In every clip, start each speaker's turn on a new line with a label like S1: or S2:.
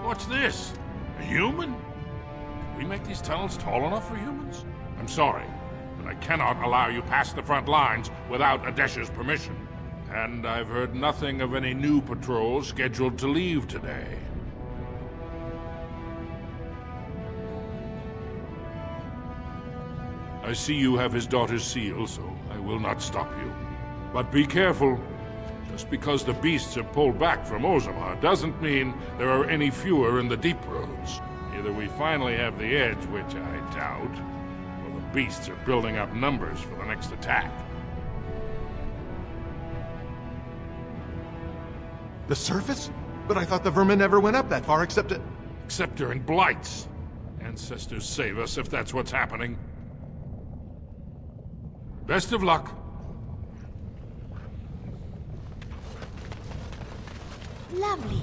S1: What's this? A human? Did we make these tunnels tall enough for humans? I'm sorry, but I cannot allow you past the front lines without Adesh's permission. And I've heard nothing of any new patrols scheduled to leave today. I see you have his daughter's seal, so I will not stop you. But be careful. Just because the beasts have pulled back from Ozama doesn't mean there are any fewer in the deep roads. Either we finally have the edge, which I doubt, or the beasts are building up numbers for the next attack.
S2: The surface? But I thought the vermin never went up that far except
S1: during blights. Ancestors save us if that's what's happening. Best of luck.
S3: Lovely.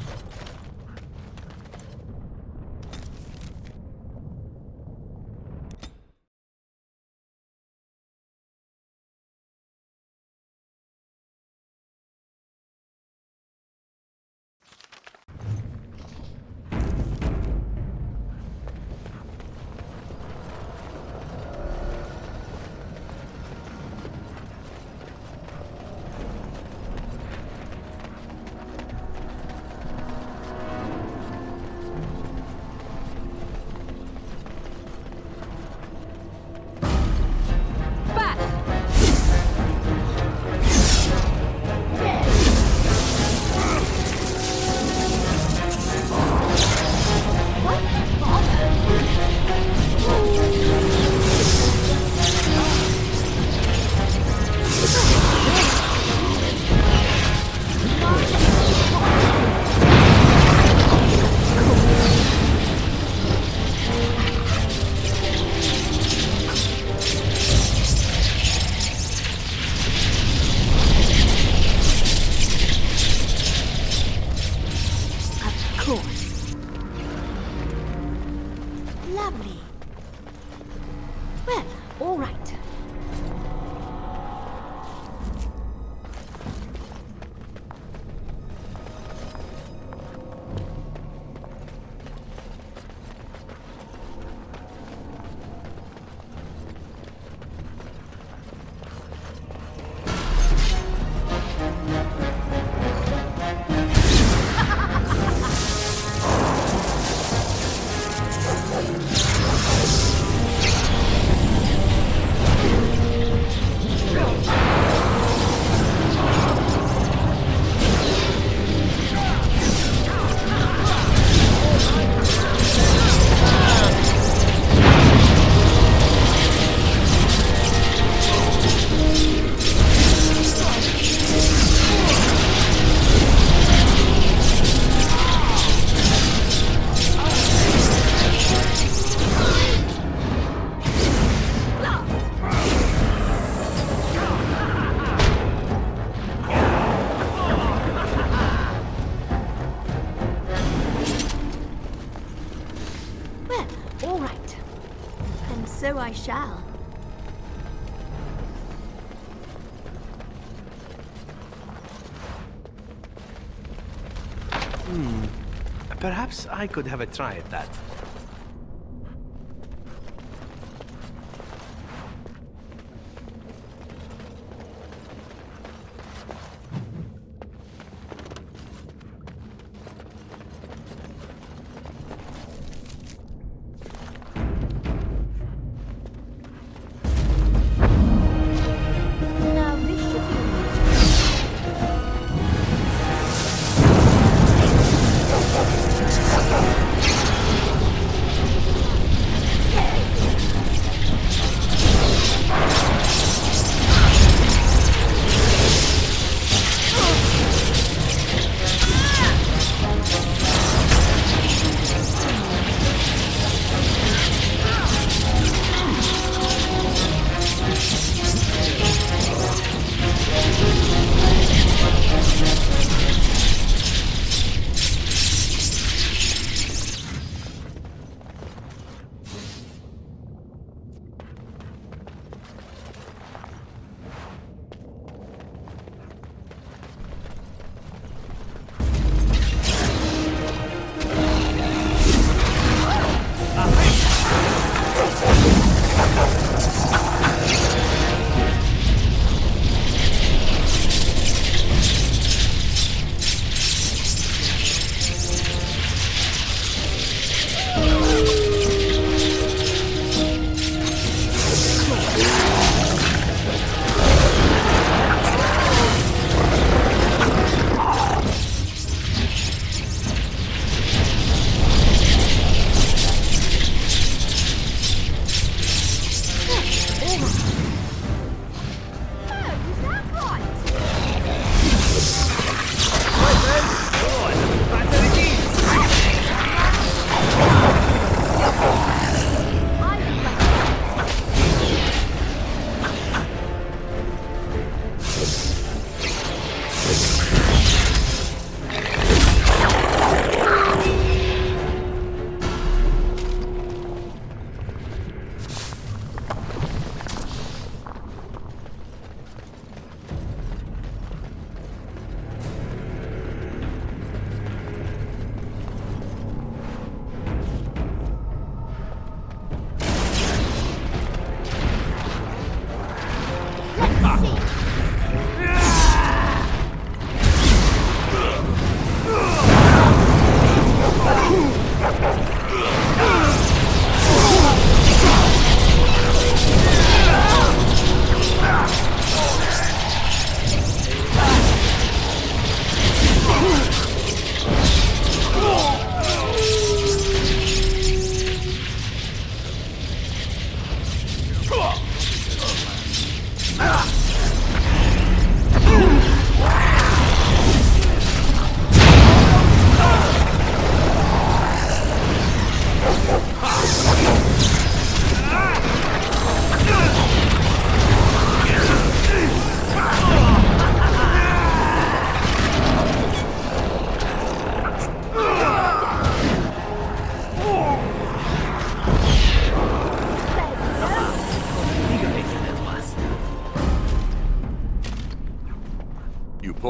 S3: Lovely. Well, all right. All right. And so I shall.
S4: Perhaps I could have a try at that.
S3: Now this should be easy.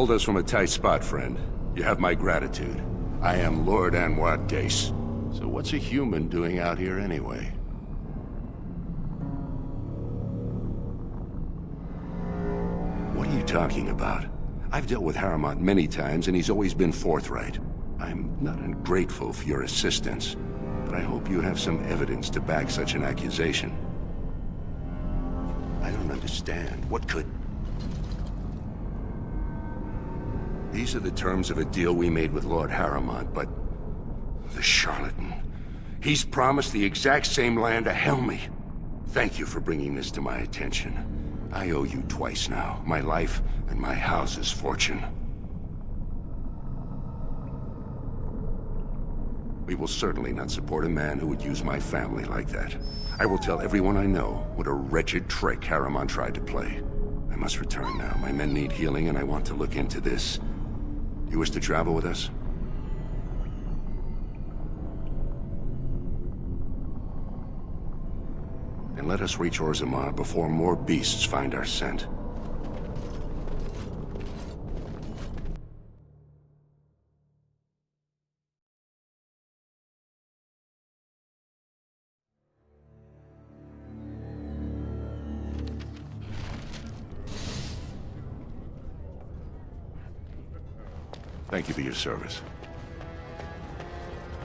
S5: pulled us from a tight spot, friend. You have my gratitude. I am Lord Anwar Gase. So what's a human doing out here anyway? What are you talking about? I've dealt with Harriman many times, and he's always been forthright. I'm not ungrateful for your assistance, but I hope you have some evidence to back such an accusation. I don't understand. What could... These are the terms of a deal we made with Lord Harriman, but... the charlatan. He's promised the exact same land to Helmy. Thank you for bringing this to my attention. I owe you twice now. My life and my house's fortune. We will certainly not support a man who would use my family like that. I will tell everyone I know what a wretched trick Harriman tried to play. I must return now. My men need healing, and I want to look into this. You wish to travel with us? And let us reach Orzammar before more beasts find our scent. Thank you for your service.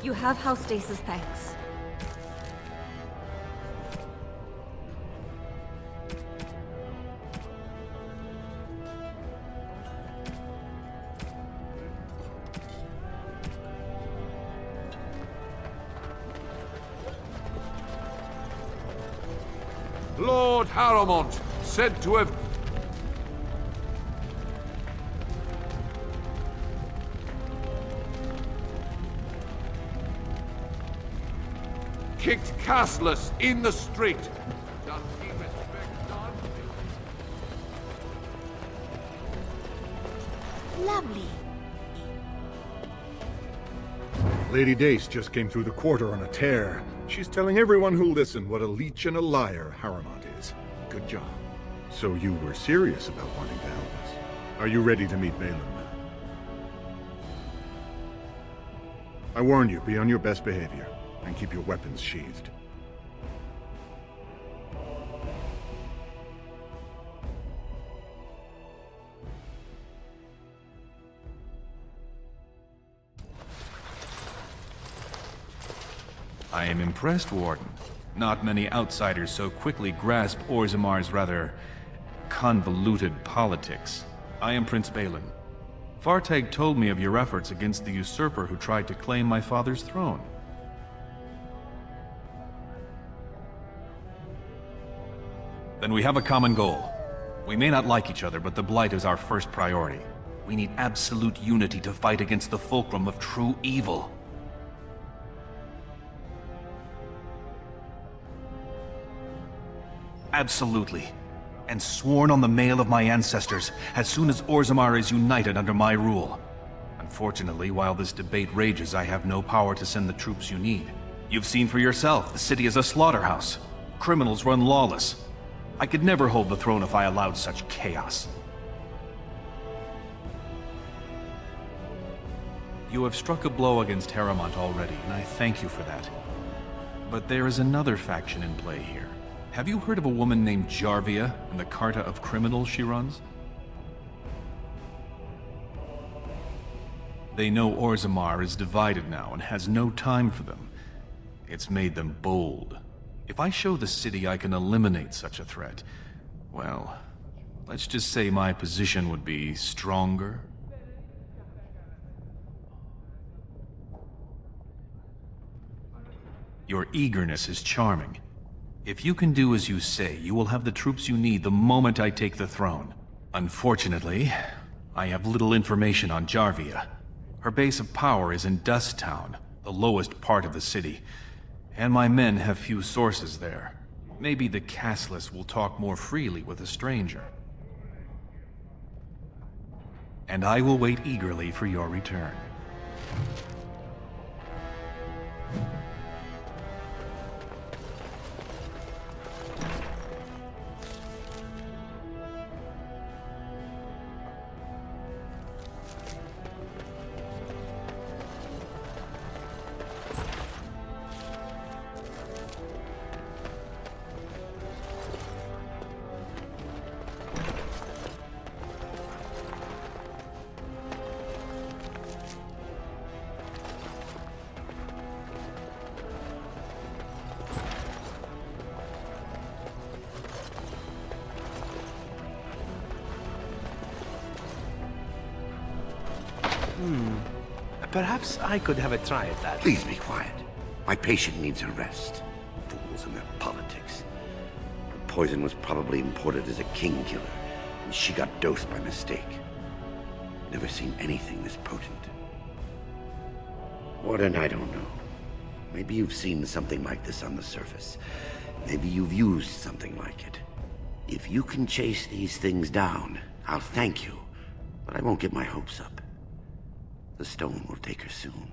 S6: You have House Dace's thanks.
S7: Lord Harrowmont, said to have... kicked castless in the street. Does he respect none?
S3: Lovely.
S2: Lady Dace just came through the quarter on a tear. She's telling everyone who'll listen what a leech and a liar Harriman is. Good job. So you were serious about wanting to help us. Are you ready to meet Balin now? I warn you, be on your best behavior, and keep your weapons sheathed.
S8: I am impressed, Warden. Not many outsiders so quickly grasp Orzammar's rather convoluted politics. I am Prince Balin. Fartag told me of your efforts against the usurper who tried to claim my father's throne. Then we have a common goal. We may not like each other, but the Blight is our first priority. We need absolute unity to fight against the fulcrum of true evil. Absolutely. And sworn on the mail of my ancestors, as soon as Orzammar is united under my rule. Unfortunately, while this debate rages, I have no power to send the troops you need. You've seen for yourself, the city is a slaughterhouse. Criminals run lawless. I could never hold the throne if I allowed such chaos. You have struck a blow against Harrowmont already, and I thank you for that. But there is another faction in play here. Have you heard of a woman named Jarvia and the Carta of Criminals she runs? They know Orzammar is divided now and has no time for them. It's made them bold. If I show the city I can eliminate such a threat, well, let's just say my position would be stronger. Your eagerness is charming. If you can do as you say, you will have the troops you need the moment I take the throne. Unfortunately, I have little information on Jarvia. Her base of power is in Dust Town, the lowest part of the city, and my men have few sources there. Maybe the castless will talk more freely with a stranger. And I will wait eagerly for your return.
S4: Perhaps I could have a try at that.
S5: Please be quiet. My patient needs a rest. Fools and their politics. The poison was probably imported as a king killer, and she got dosed by mistake. Never seen anything this potent. Warden, I don't know. Maybe you've seen something like this on the surface. Maybe you've used something like it. If you can chase these things down, I'll thank you, but I won't get my hopes up. The stone will take her soon.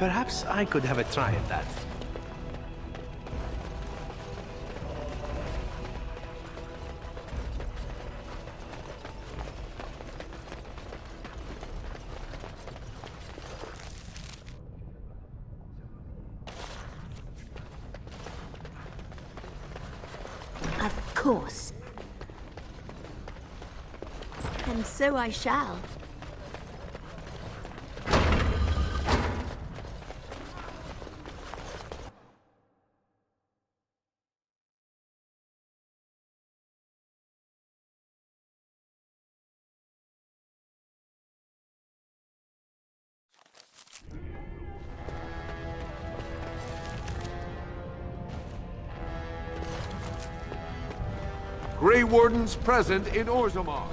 S4: Perhaps I could have a try at that.
S3: Of course. And so I shall.
S7: Grey Wardens present in Orzammar.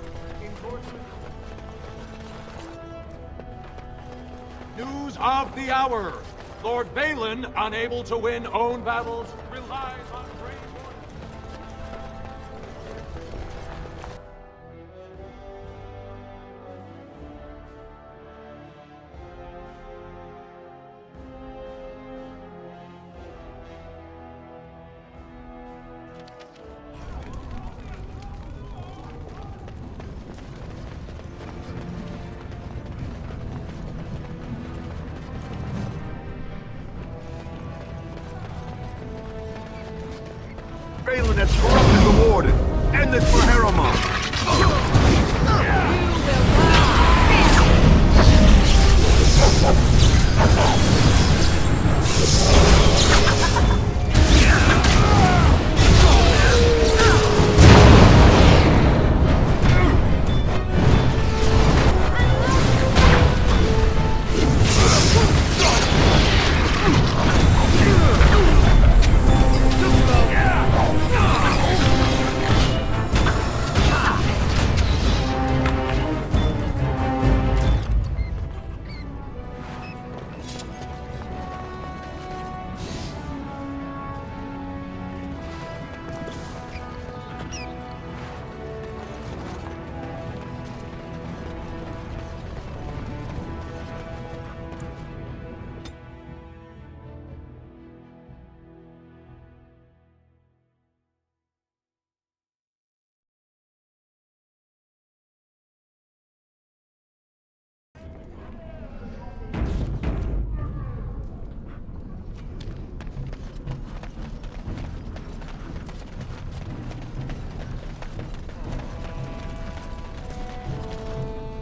S7: News of the hour. Lord Valen, unable to win own battles, relies on Grey Wardens.
S2: Balin has corrupted the Warden. End it for Harriman.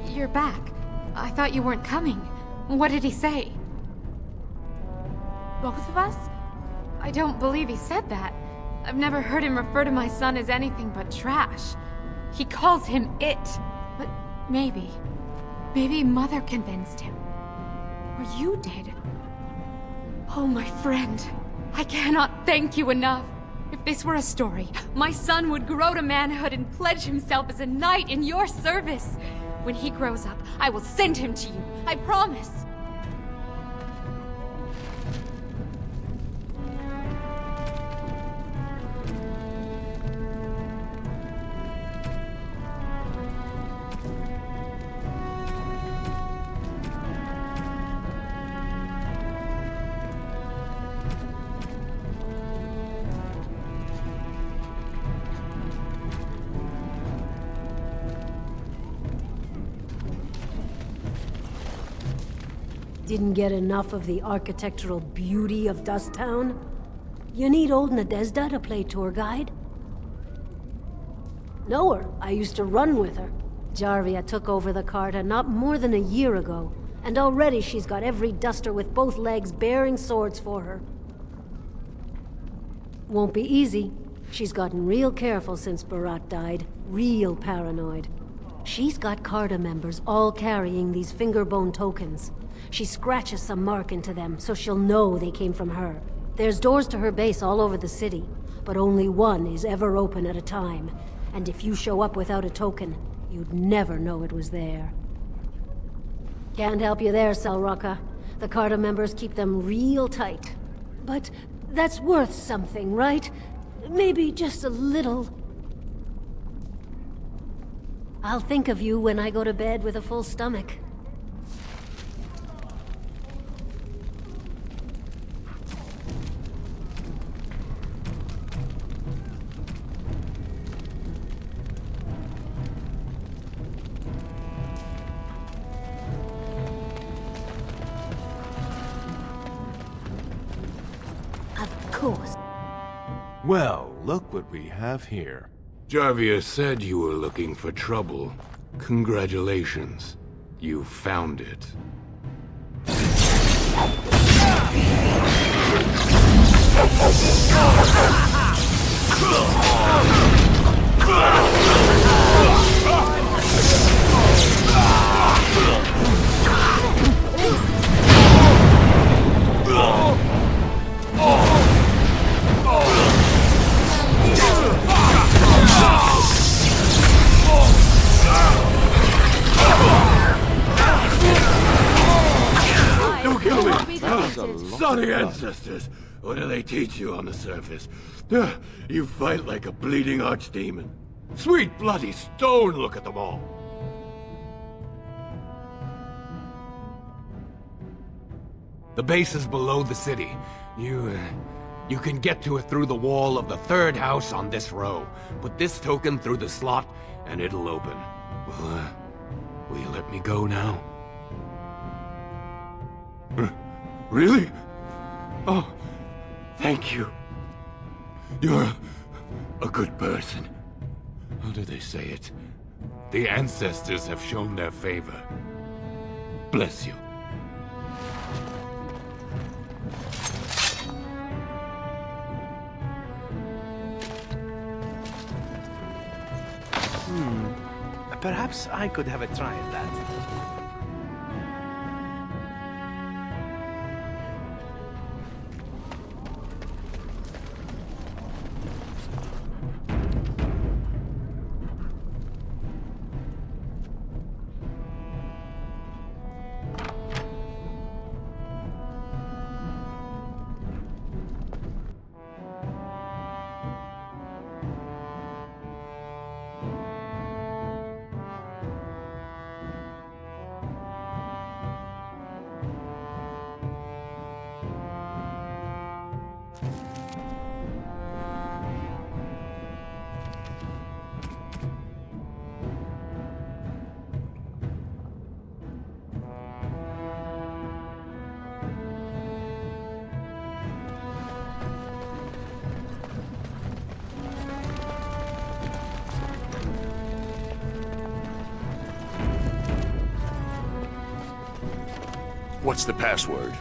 S6: You're back. I thought you weren't coming. What did he say? Both of us? I don't believe he said that. I've never heard him refer to my son as anything but trash. He calls him it. But maybe Mother convinced him. Or you did. Oh, my friend. I cannot thank you enough. If this were a story, my son would grow to manhood and pledge himself as a knight in your service. When he grows up, I will send him to you. I promise.
S9: Didn't get enough of the architectural beauty of Dust Town? You need old Nadezhda to play tour guide? Know her. I used to run with her. Jarvia took over the Carta not more than a year ago, and already she's got every duster with both legs bearing swords for her. Won't be easy. She's gotten real careful since Barat died. Real paranoid. She's got Carta members all carrying these fingerbone tokens. She scratches some mark into them, so she'll know they came from her. There's doors to her base all over the city, but only one is ever open at a time. And if you show up without a token, you'd never know it was there. Can't help you there, Selrocka. The Carta members keep them real tight. But that's worth something, right? Maybe just a little. I'll think of you when I go to bed with a full stomach.
S10: Well, look what we have here.
S11: Jarvia said you were looking for trouble. Congratulations. You found it. Don't kill me! Sorry, ancestors! What do they teach you on the surface? You fight like a bleeding archdemon. Sweet bloody stone, look at them all! The base is below the city. You can get to it through the wall of the third house on this row. Put this token through the slot, and it'll open. Well, will you let me go now? Really? Oh, thank you. You're a good person. How do they say it? The ancestors have shown their favor. Bless you.
S4: Perhaps I could have a try at that.
S5: What's the password?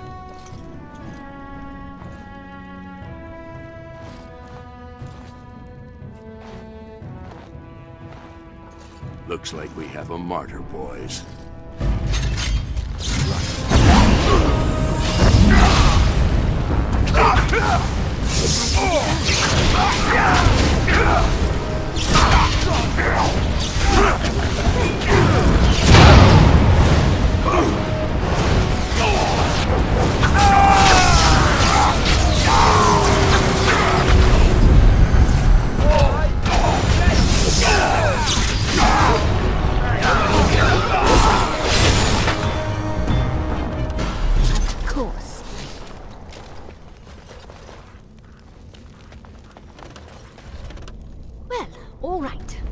S5: Looks like we have a martyr, boys.
S3: All right.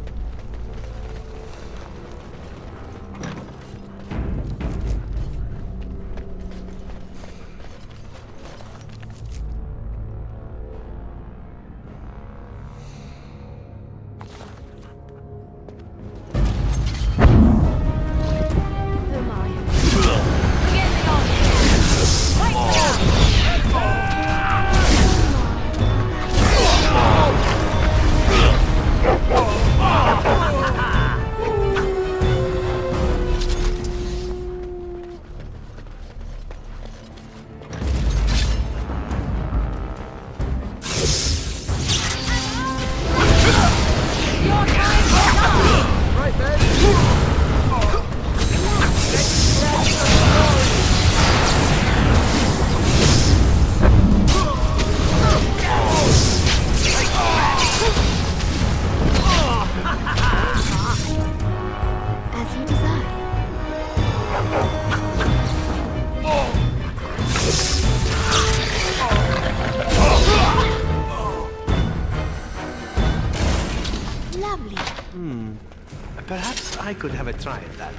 S4: Perhaps I could have a try at that.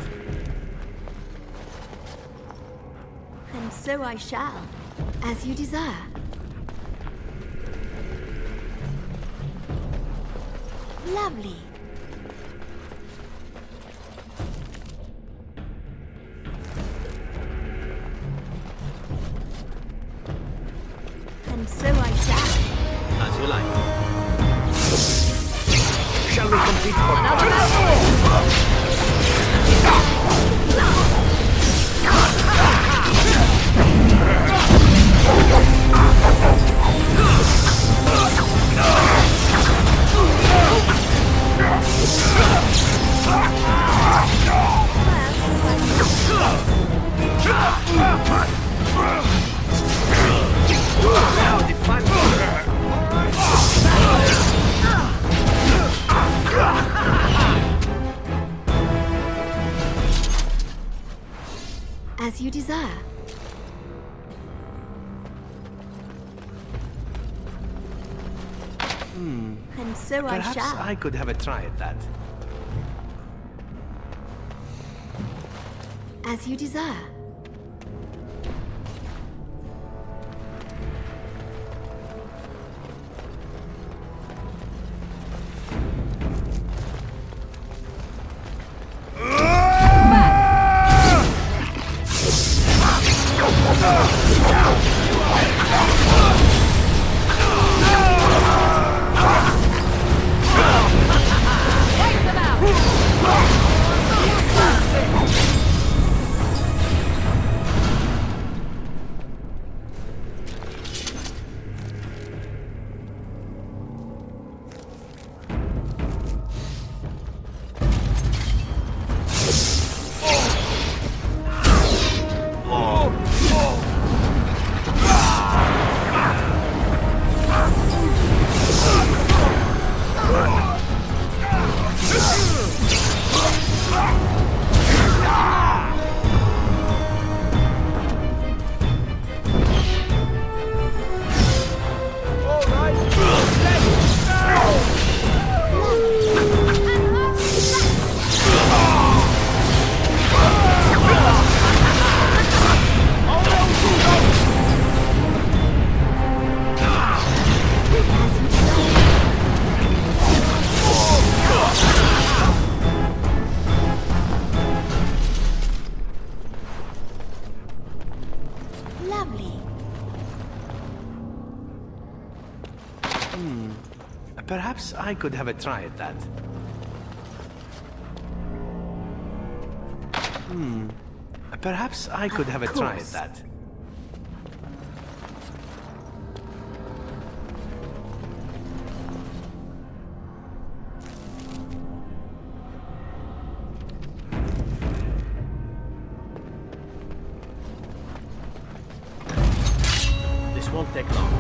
S3: And so I shall, as you desire. Lovely. And so I shall.
S4: As you like. Shall we compete for
S3: Another level!
S4: now the final?
S3: As you desire. And so
S4: Perhaps
S3: I shall.
S4: I could have a try at that.
S3: As you desire.
S4: Perhaps I could have a try at that. Perhaps I could have a try at that. This won't take long.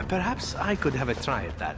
S4: Perhaps I could have a try at that.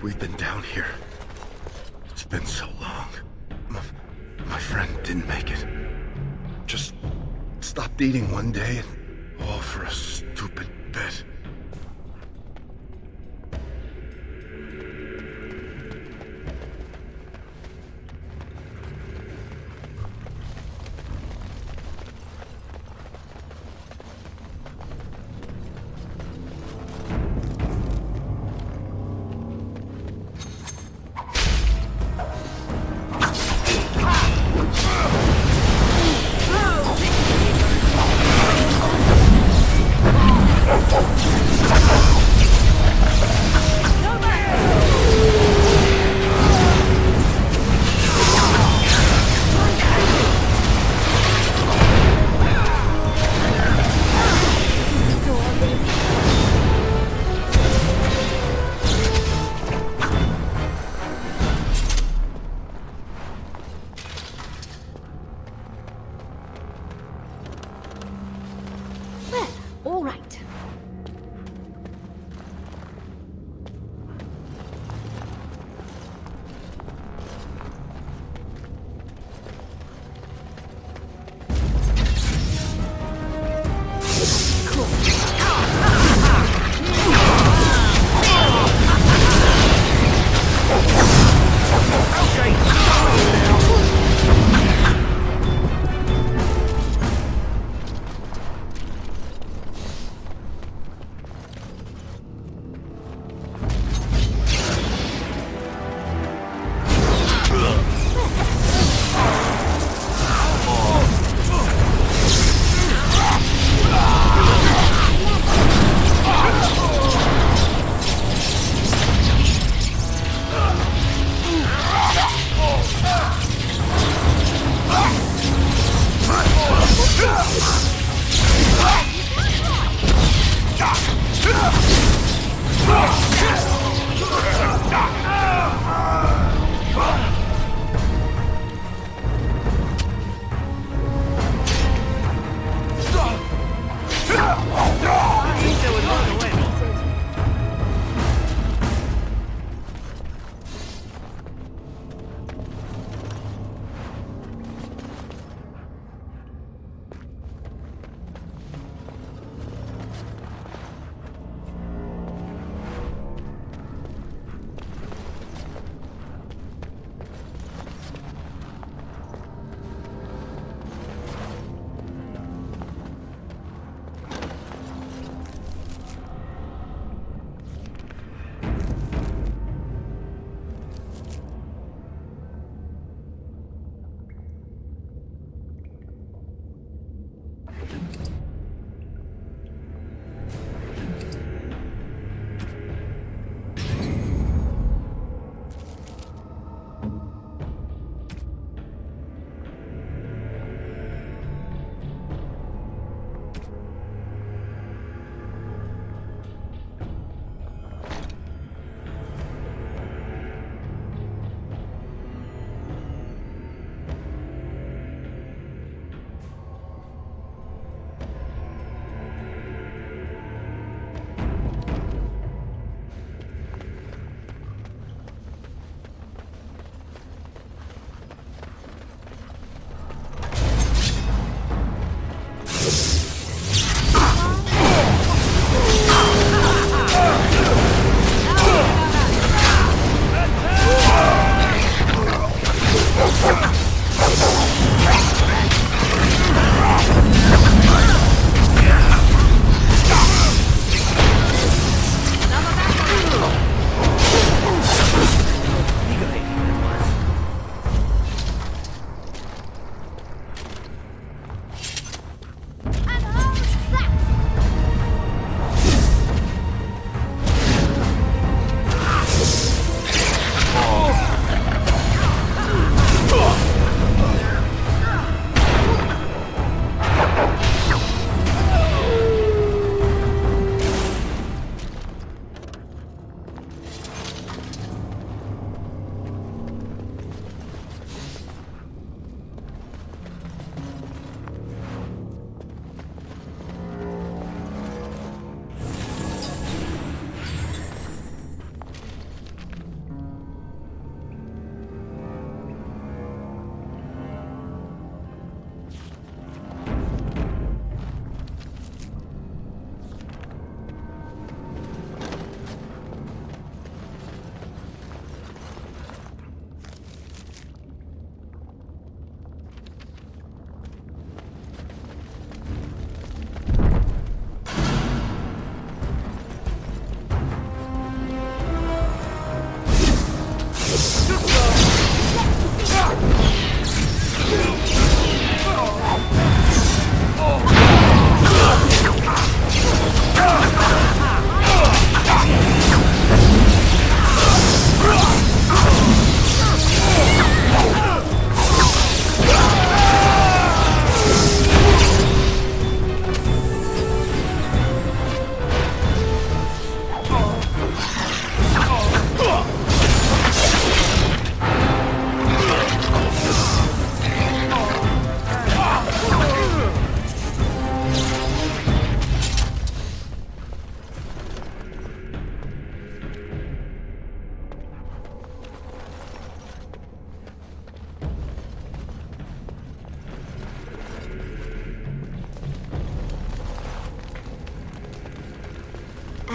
S2: We've been down here. It's been so long. My friend didn't make it. Just stopped eating one day, and all for a stupid bet.
S12: Oh!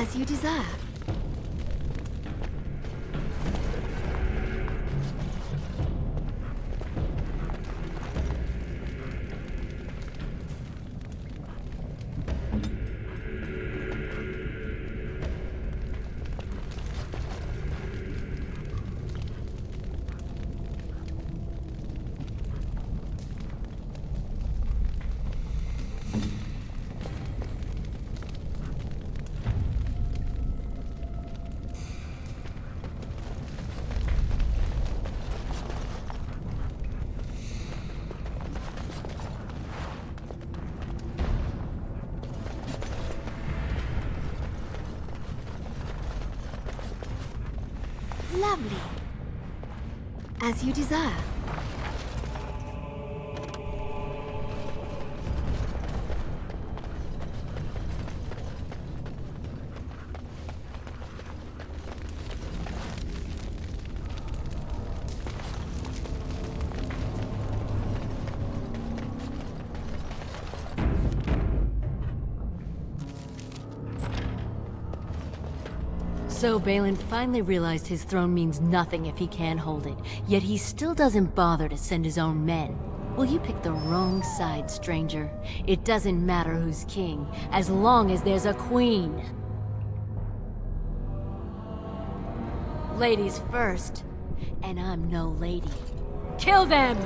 S3: As you desire. Lovely. As you desire.
S12: So Balin finally realized his throne means nothing if he can't hold it, yet he still doesn't bother to send his own men. Well, you picked the wrong side, stranger. It doesn't matter who's king, as long as there's a queen. Ladies first, and I'm no lady. Kill them!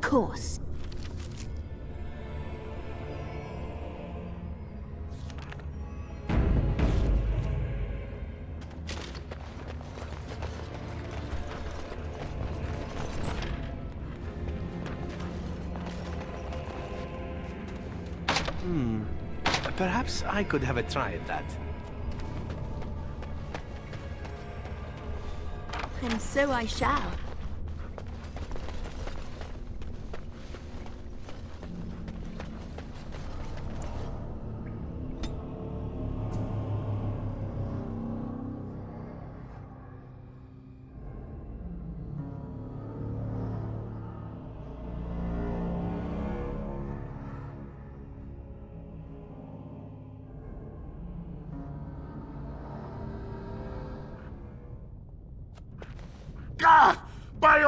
S3: Course.
S4: Perhaps I could have a try at that.
S3: And so I shall.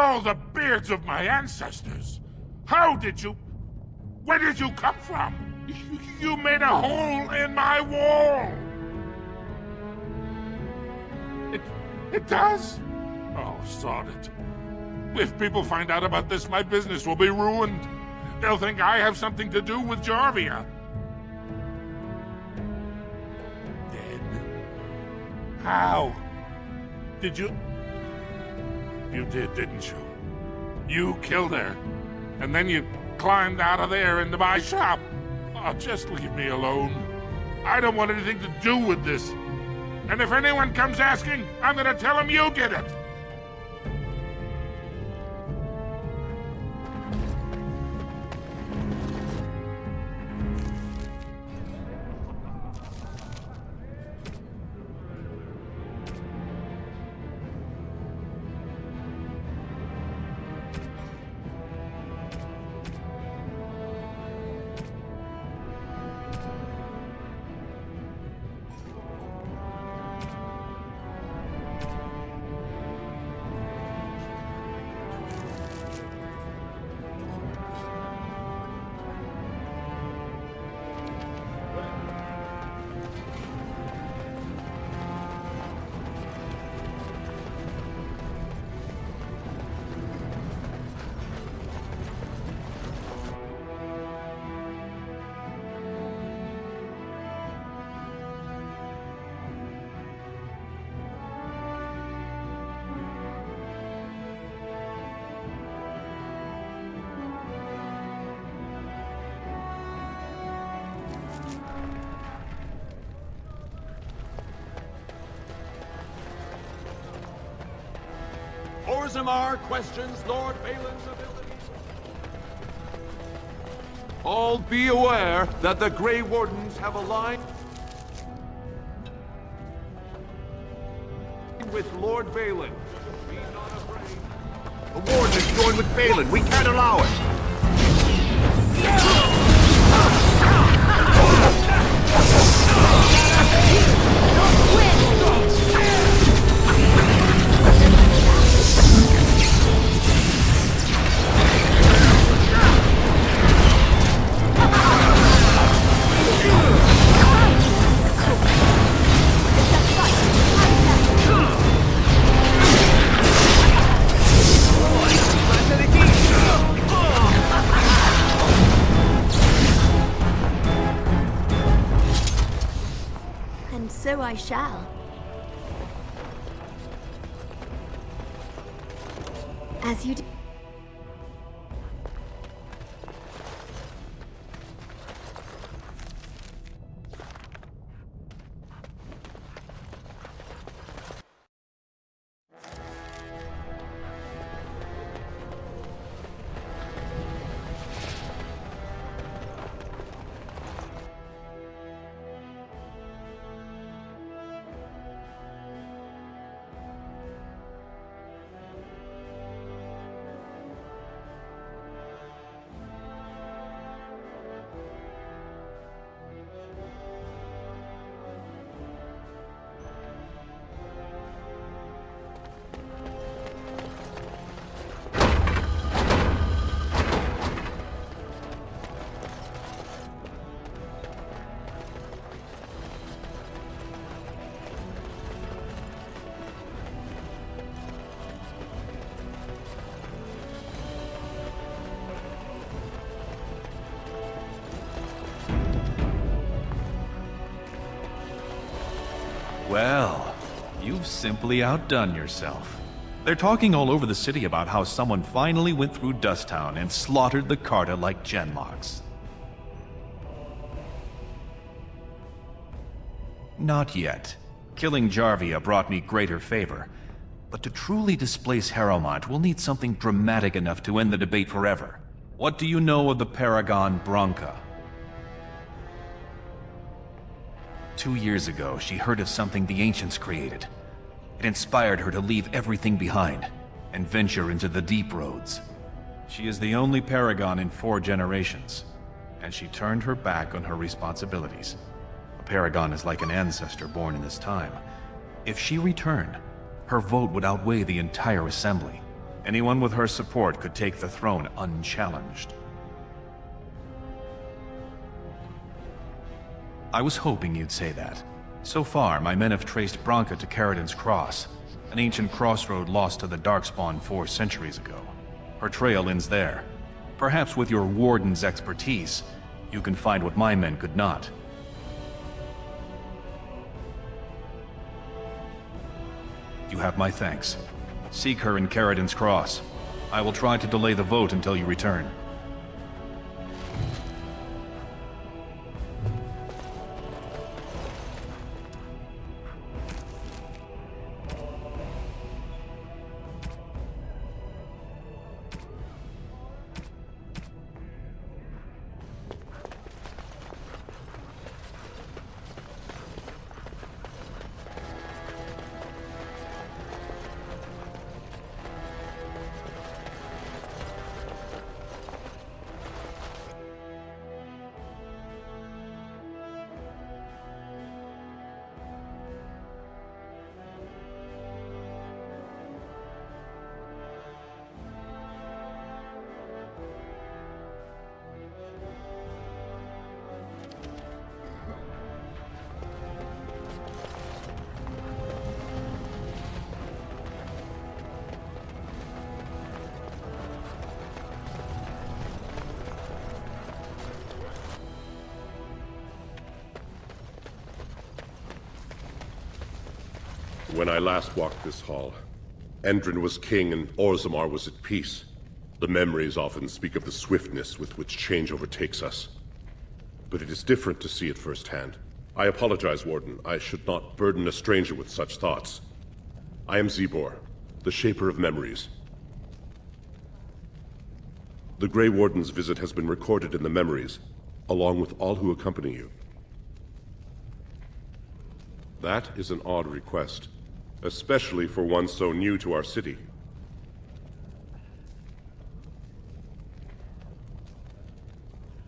S1: all the beards of my ancestors? How did you... Where did you come from? You made a hole in my wall! It does? Oh, sod it. If people find out about this, my business will be ruined. They'll think I have something to do with Jarvia. Dead? How? Did you... You did, didn't you? You killed her. And then you climbed out of there into my shop. Oh, just leave me alone. I don't want anything to do with this. And if anyone comes asking, I'm gonna tell them you did it.
S7: Orzammar questions Lord Balin's abilities. All be aware that the Grey Wardens have aligned with Lord Balin. Be not afraid.
S5: The Wardens join with Balin. We can't allow it.
S3: So I shall. As you do.
S8: Well, you've simply outdone yourself. They're talking all over the city about how someone finally went through Dusttown and slaughtered the Carta like Genlocks. Not yet. Killing Jarvia brought me greater favor. But to truly displace Harrowmont, we'll need something dramatic enough to end the debate forever. What do you know of the Paragon Branca? 2 years ago, she heard of something the Ancients created. It inspired her to leave everything behind and venture into the deep roads. She is the only Paragon in 4 generations, and she turned her back on her responsibilities. A Paragon is like an ancestor born in this time. If she returned, her vote would outweigh the entire assembly. Anyone with her support could take the throne unchallenged. I was hoping you'd say that. So far, my men have traced Branka to Caridin's Cross, an ancient crossroad lost to the Darkspawn 4 centuries ago. Her trail ends there. Perhaps with your Warden's expertise, you can find what my men could not. You have my thanks. Seek her in Caridin's Cross. I will try to delay the vote until you return.
S13: When I last walked this hall, Endrin was king and Orzammar was at peace. The memories often speak of the swiftness with which change overtakes us. But it is different to see it firsthand. I apologize, Warden. I should not burden a stranger with such thoughts. I am Zebor, the Shaper of Memories. The Grey Warden's visit has been recorded in the memories, along with all who accompany you. That is an odd request, especially for one so new to our city.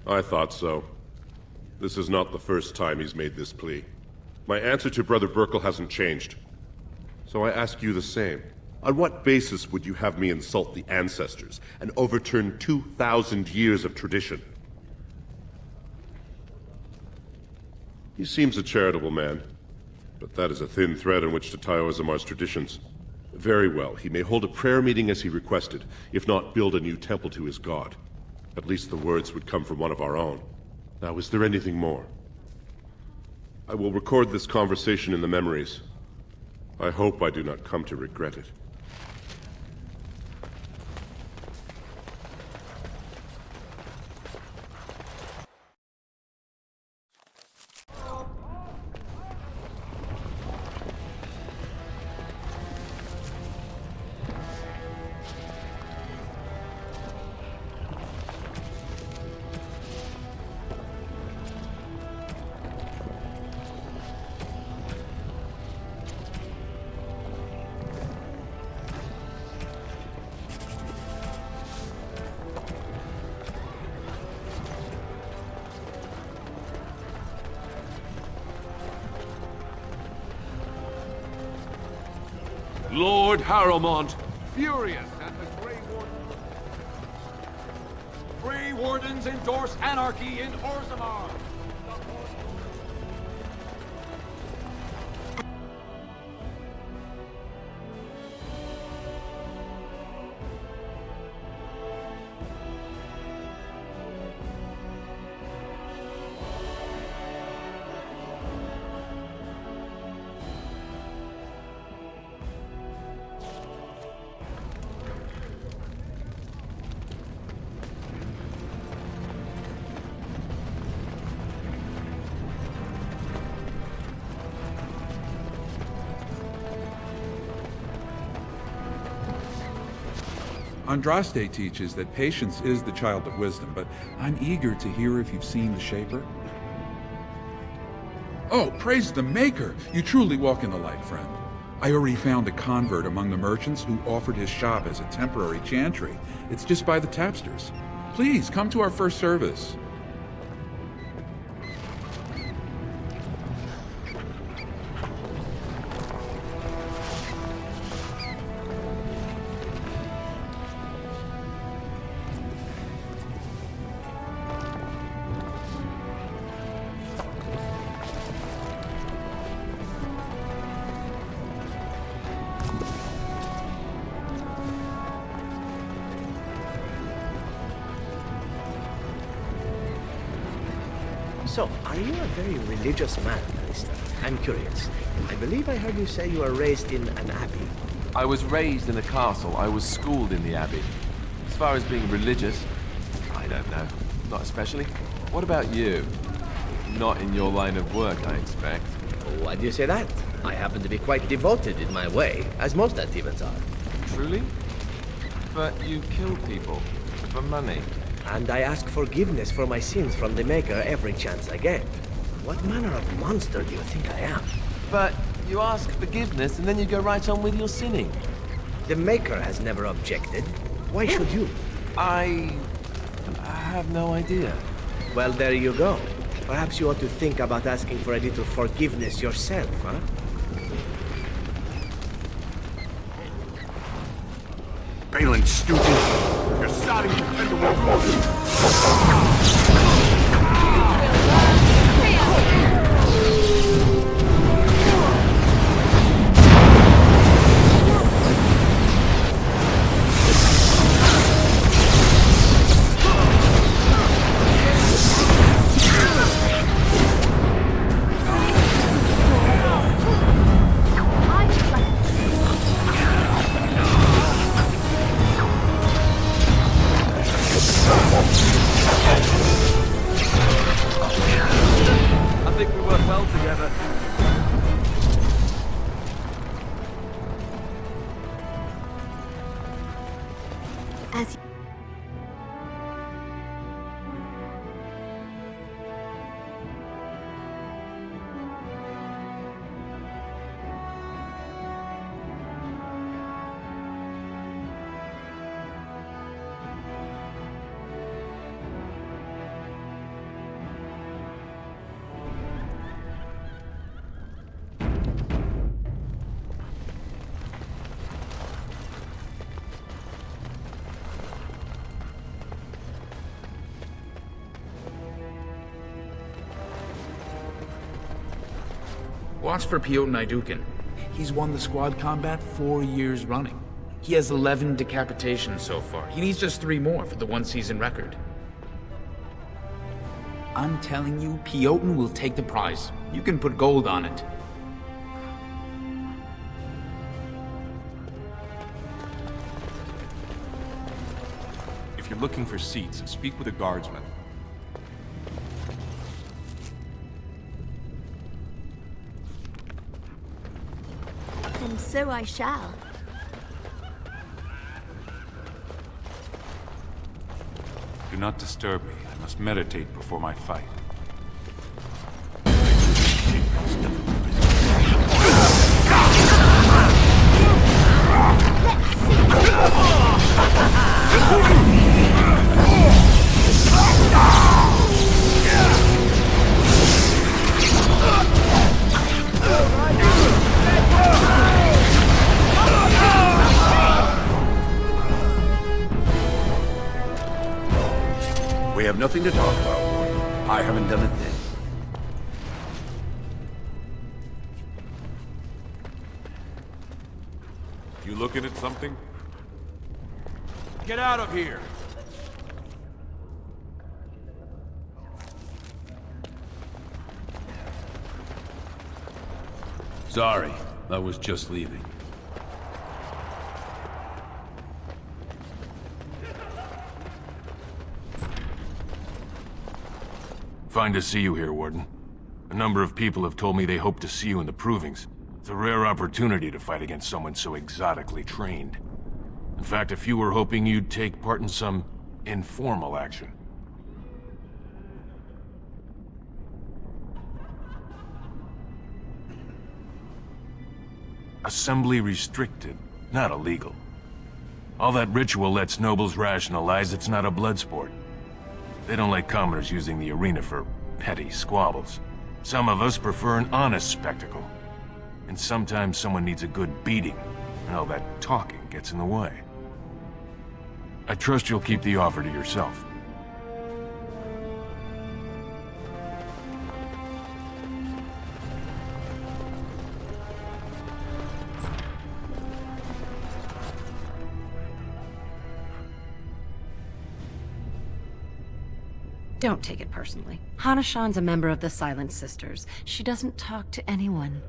S13: I thought so. This is not the first time he's made this plea. My answer to Brother Burkle hasn't changed. So I ask you the same. On what basis would you have me insult the ancestors and overturn 2,000 years of tradition? He seems a charitable man, but that is a thin thread on which to tie Orzammar's traditions. Very well, he may hold a prayer meeting as he requested, if not build a new temple to his god. At least the words would come from one of our own. Now, is there anything more? I will record this conversation in the memories. I hope I do not come to regret it.
S7: Lord Harrowmont, furious at the Grey Wardens. Grey Wardens endorse anarchy in Orzammar.
S14: Andraste teaches that patience is the child of wisdom, but I'm eager to hear if you've seen the Shaper. Oh, praise the Maker! You truly walk in the light, friend. I already found a convert among the merchants who offered his shop as a temporary chantry. It's just by the tapsters. Please, come to our first service.
S4: So, are you a very religious man, Minister? I'm curious. I believe I heard you say you were raised in an abbey.
S10: I was raised in a castle. I was schooled in the abbey. As far as being religious, I don't know. Not especially. What about you? Not in your line of work, I expect.
S4: Why do you say that? I happen to be quite devoted in my way, as most Antivans are.
S10: Truly? But you kill people for money.
S4: And I ask forgiveness for my sins from the Maker every chance I get. What manner of monster do you think I am?
S10: But you ask forgiveness and then you go right on with your sinning.
S4: The Maker has never objected. Why should you?
S10: I have no idea.
S4: Well, there you go. Perhaps you ought to think about asking for a little forgiveness yourself, huh?
S5: Balin, stupid! You're starting to pretend to walk.
S10: I think we work well together.
S3: As
S15: Watch for Piotr Naidukin. He's won the squad combat 4 years running. He has 11 decapitations so far. He needs just 3 more for the one-season record. I'm telling you, Piotr will take the prize. You can put gold on it.
S8: If you're looking for seats, speak with a guardsman.
S3: and so I shall.
S16: Do not disturb me. I must meditate before my fight.
S5: We have nothing to talk about, Warden. I haven't done a thing.
S16: You looking at something?
S7: Get out of here!
S16: Sorry, I was just leaving.
S17: Fine to see you here, Warden. A number of people have told me they hope to see you in the provings. It's a rare opportunity to fight against someone so exotically trained. In fact, a few were hoping you'd take part in some informal action. Assembly restricted, not illegal. All that ritual lets nobles rationalize it's not a blood sport. They don't like commoners using the arena for petty squabbles. Some of us prefer an honest spectacle. And sometimes someone needs a good beating, and all that talking gets in the way. I trust you'll keep the offer to yourself.
S12: Don't take it personally. Hana-shan's a member of the Silent Sisters. She doesn't talk to anyone.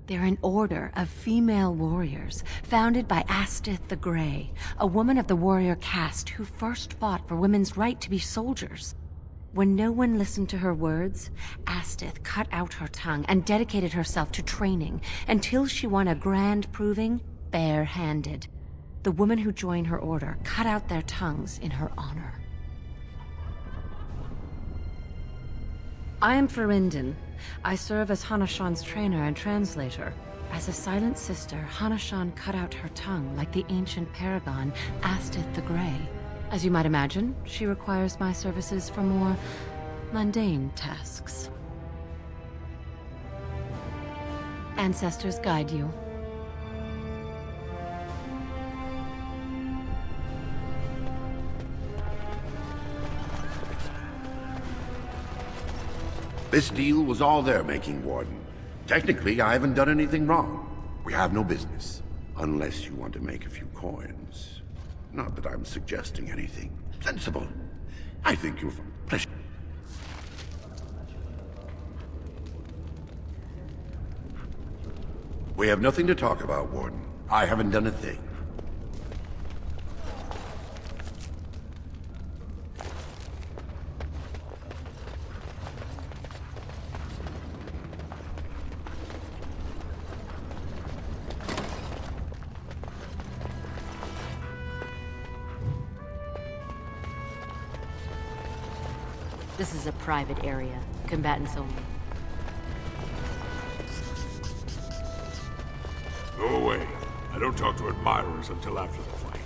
S12: They're an order of female warriors, founded by Astith the Grey, a woman of the warrior caste who first fought for women's right to be soldiers. When no one listened to her words, Astith cut out her tongue and dedicated herself to training until she won a grand proving bare-handed. The women who joined her order cut out their tongues in her honor. I am Ferinden. I serve as Hana-shan's trainer and translator. As a Silent Sister, Hana-shan cut out her tongue like the ancient paragon, Astith the Grey. As you might imagine, she requires my services for more mundane tasks. Ancestors guide you.
S5: This deal was all their making, Warden. Technically, I haven't done anything wrong. We have no business. Unless you want to make a few coins. Not that I'm suggesting anything sensible. I think you'll find pleasure. We have nothing to talk about, Warden. I haven't done a thing.
S12: This is a private area. Combatants only.
S1: Go away. I don't talk to admirers until after the fight.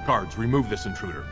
S8: Guards, remove this intruder.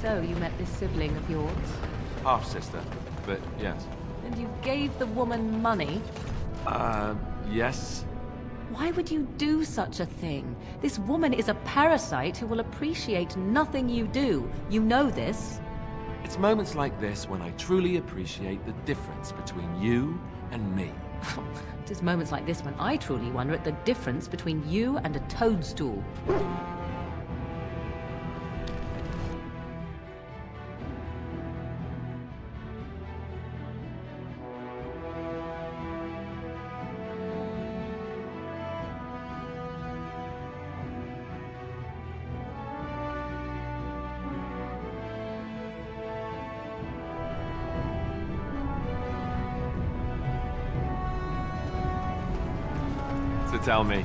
S12: So, you met this sibling of yours?
S10: Half-sister, but yes.
S12: And you gave the woman money?
S10: Yes.
S12: Why would you do such a thing? This woman is a parasite who will appreciate nothing you do. You know this.
S10: It's moments like this when I truly appreciate the difference between you and me.
S12: It is moments like this when I truly wonder at the difference between you and a toadstool.
S10: So tell me,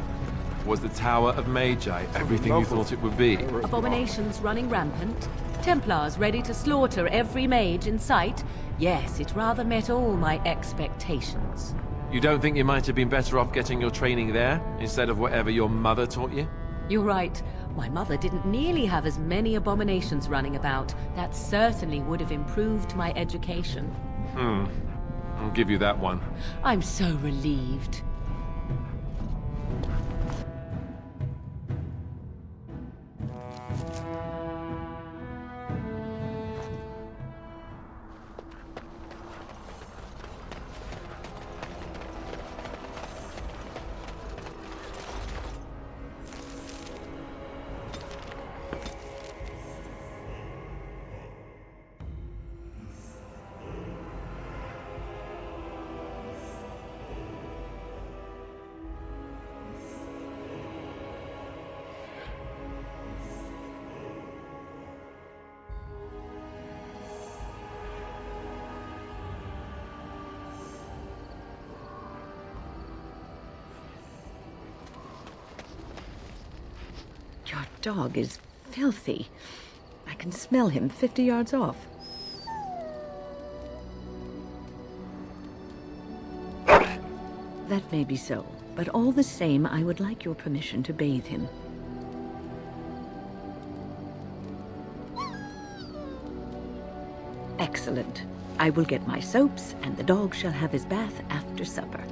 S10: was the Tower of Magi everything you thought it would be?
S12: Abominations running rampant? Templars ready to slaughter every mage in sight? Yes, it rather met all my expectations.
S10: You don't think you might have been better off getting your training there, instead of whatever your mother taught you?
S12: You're right. My mother didn't nearly have as many abominations running about. That certainly would have improved my education.
S10: I'll give you that one.
S12: I'm so relieved.
S18: dog is filthy. I can smell him 50 yards off. That may be so, but all the same, I would like your permission to bathe him. Excellent. I will get my soaps, and the dog shall have his bath after supper.